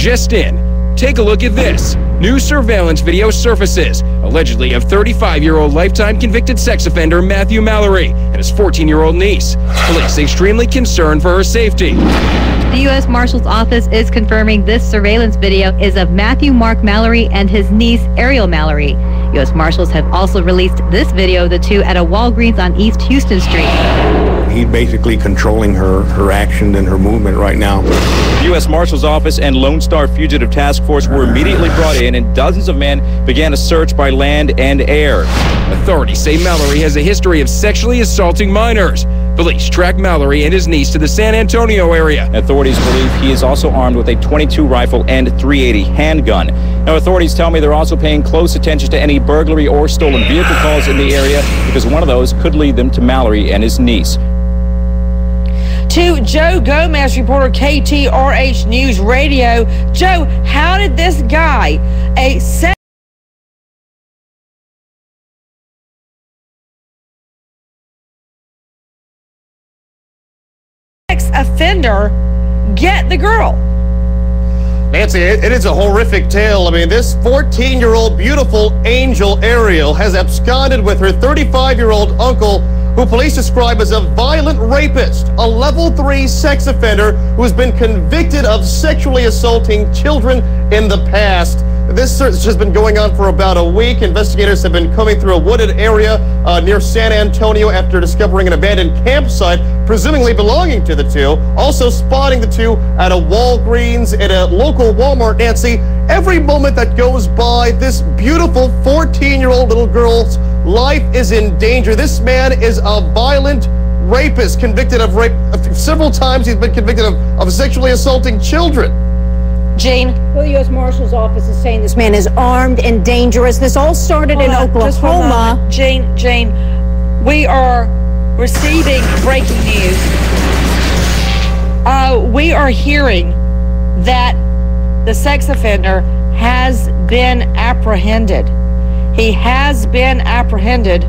just in. Take a look at this. New surveillance video surfaces, allegedly of 35-year-old lifetime convicted sex offender Matthew Mallory and his 14-year-old niece. Police extremely concerned for her safety. The U.S. Marshal's Office is confirming this surveillance video is of Matthew Mark Mallory and his niece, Airel Mallory. U.S. Marshals have also released this video of the two at a Walgreens on East Houston Street. He's basically controlling her action and her movement right now. The U.S. Marshal's Office and Lone Star Fugitive Task Force were immediately brought in, and dozens of men began a search by land and air. Authorities say Mallory has a history of sexually assaulting minors. Police track Mallory and his niece to the San Antonio area. Authorities believe he is also armed with a .22 rifle and .380 handgun. Now, authorities tell me they're also paying close attention to any burglary or stolen vehicle calls in the area, because one of those could lead them to Mallory and his niece. To Joe Gomez, reporter KTRH News Radio. Joe, how did this guy, a sex offender, get the girl? Nancy, it is a horrific tale. I mean, this 14-year-old beautiful angel Airel has absconded with her 35-year-old uncle, who police describe as a violent rapist, a level 3 sex offender who has been convicted of sexually assaulting children in the past. This search has been going on for about a week. Investigators have been coming through a wooded area near San Antonio after discovering an abandoned campsite, presumably belonging to the two. Also spotting the two at a Walgreens at a local Walmart. Nancy, every moment that goes by, this beautiful 14-year-old little girl's life is in danger. This man is a violent rapist, convicted of rape. Several times he's been convicted of sexually assaulting children. Jane? Well, the U.S. Marshal's Office is saying this man is armed and dangerous. This all started in Oklahoma. Jane, we are receiving breaking news. We are hearing that the sex offender has been apprehended. He has been apprehended.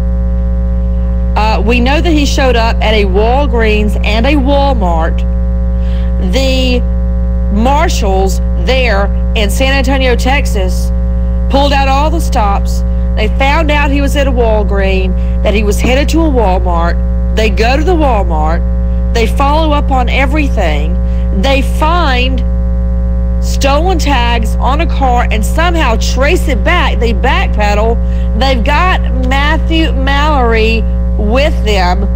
We know that he showed up at a Walgreens and a Walmart. The marshals there in San Antonio, Texas, pulled out all the stops. They found out he was at a Walgreens, that he was headed to a Walmart. They go to the Walmart. They follow up on everything. They find stolen tags on a car and somehow trace it back. They backpedal. They've got Matthew Mallory with them.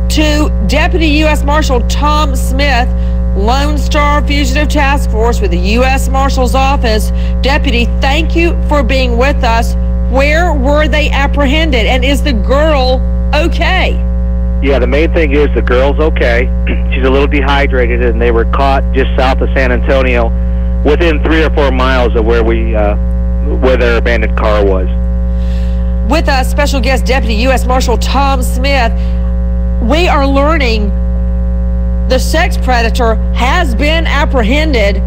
To Deputy U.S. Marshal Tom Smith, Lone Star Fugitive Task Force with the U.S. Marshal's Office. Deputy, thank you for being with us. Where were they apprehended, and is the girl okay? Yeah, the main thing is the girl's okay. She's a little dehydrated, and they were caught just south of San Antonio, within 3 or 4 miles of where their abandoned car was. With us, special guest Deputy U.S. Marshal Tom Smith. We are learning the sex predator has been apprehended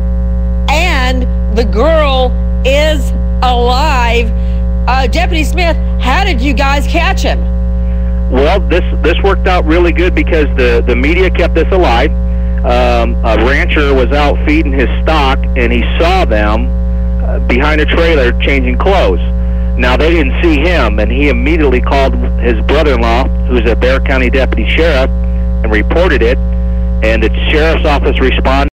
and the girl is alive. Deputy Smith, how did you guys catch him? Well, this worked out really good because the media kept this alive. A rancher was out feeding his stock, and he saw them behind a trailer changing clothes. Now, they didn't see him, and he immediately called his brother-in-law, who's a Bexar County deputy sheriff, and reported it. And the sheriff's office responded.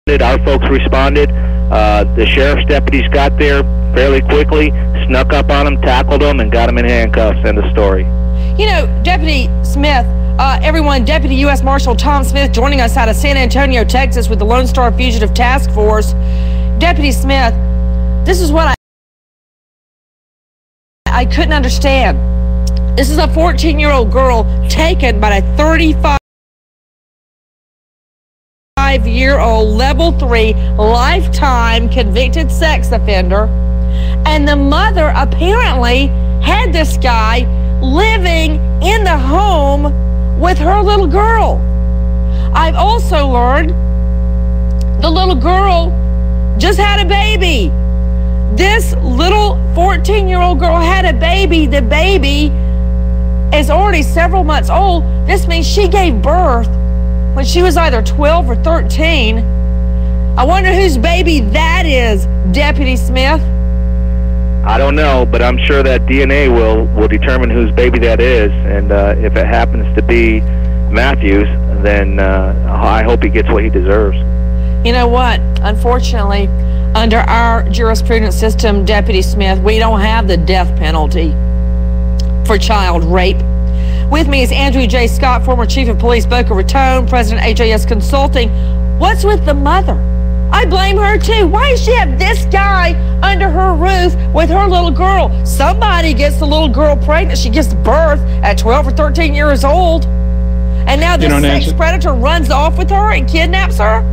Our folks responded. The sheriff's deputies got there fairly quickly, snuck up on him, tackled him, and got him in handcuffs. End of story. You know, Deputy Smith, everyone, Deputy U.S. Marshal Tom Smith joining us out of San Antonio, Texas with the Lone Star Fugitive Task Force. Deputy Smith, this is what I couldn't understand. This is a 14-year-old girl taken by a 35-year-old level 3 lifetime convicted sex offender, and the mother apparently had this guy living in the home with her little girl. I've also learned the little girl just had a baby. This little 14-year-old girl had a baby. The baby is already several months old. This means she gave birth when she was either 12 or 13. I wonder whose baby that is, Deputy Smith. I don't know, but I'm sure that DNA will determine whose baby that is, and if it happens to be Matthew's, then I hope he gets what he deserves. You know what? Unfortunately, under our jurisprudence system, Deputy Smith, we don't have the death penalty for child rape. With me is Andrew J. Scott, former Chief of Police, Boca Raton, President AJS Consulting. What's with the mother? I blame her too. Why does she have this guy under her roof with her little girl? Somebody gets the little girl pregnant. She gives birth at 12 or 13 years old. And now this sex predator runs off with her and kidnaps her?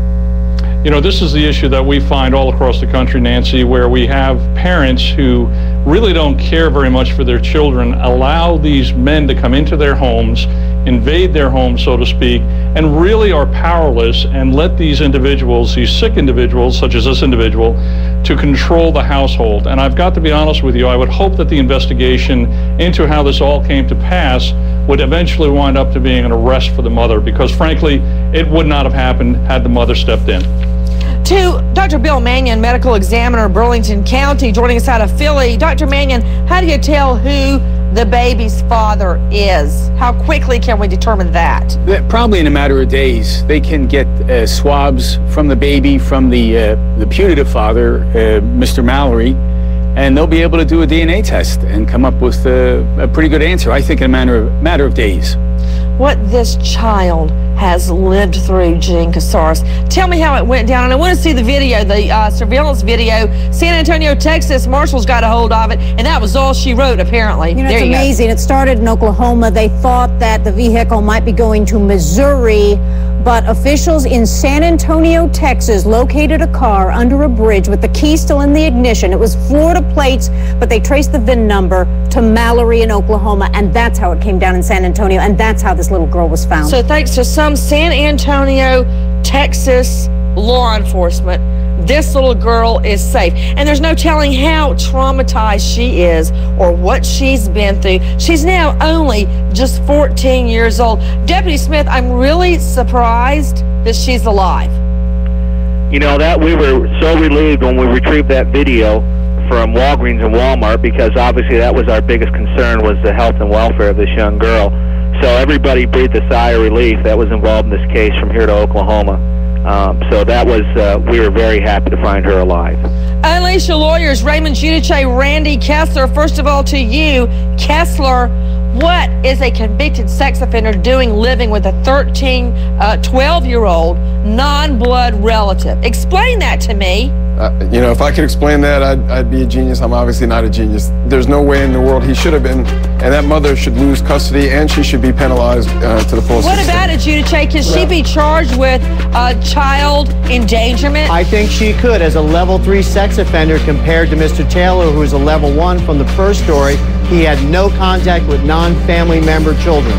You know, this is the issue that we find all across the country, Nancy, where we have parents who really don't care very much for their children, allow these men to come into their homes, invade their homes, so to speak, and really are powerless and let these individuals, these sick individuals, such as this individual, to control the household. And I've got to be honest with you, I would hope that the investigation into how this all came to pass would eventually wind up to being an arrest for the mother, because frankly, it would not have happened had the mother stepped in. To Dr. Bill Mannion, medical examiner, Burlington County, joining us out of Philly. Dr. Mannion, how do you tell who the baby's father is? How quickly can we determine that? Probably in a matter of days. They can get swabs from the baby, from the putative father, Mr. Mallory, and they'll be able to do a DNA test and come up with a pretty good answer, I think, in a matter of days. What this child has lived through, Gene Casares. Tell me how it went down. And I want to see the video, the surveillance video. San Antonio, Texas, Marshall's got a hold of it, and that was all she wrote, apparently. You know, it's amazing. It started in Oklahoma. They thought that the vehicle might be going to Missouri, but officials in San Antonio, Texas, located a car under a bridge with the key still in the ignition. It was Florida plates, but they traced the VIN number to Mallory in Oklahoma, and that's how it came down in San Antonio, and that's how this little girl was found. So thanks to some San Antonio, Texas law enforcement, this little girl is safe. And there's no telling how traumatized she is or what she's been through. She's now only just 14 years old. Deputy Smith, I'm really surprised that she's alive. You know, that we were so relieved when we retrieved that video from Walgreens and Walmart, because obviously that was our biggest concern, was the health and welfare of this young girl. So everybody breathed a sigh of relief that was involved in this case from here to Oklahoma. So that was, we were very happy to find her alive. Unleash your lawyers, Raymond Giudice, Randy Kessler. First of all, to you, Kessler, what is a convicted sex offender doing living with a 12-year-old non-blood relative? Explain that to me. You know, if I could explain that, I'd be a genius. I'm obviously not a genius. There's no way in the world he should have been, and that mother should lose custody, and she should be penalized to the fullest extent. What about it, Giudice? Can she be charged with child endangerment? I think she could, as a level 3 sex offender, compared to Mr. Taylor, who is a level 1 from the first story. He had no contact with non-family member children.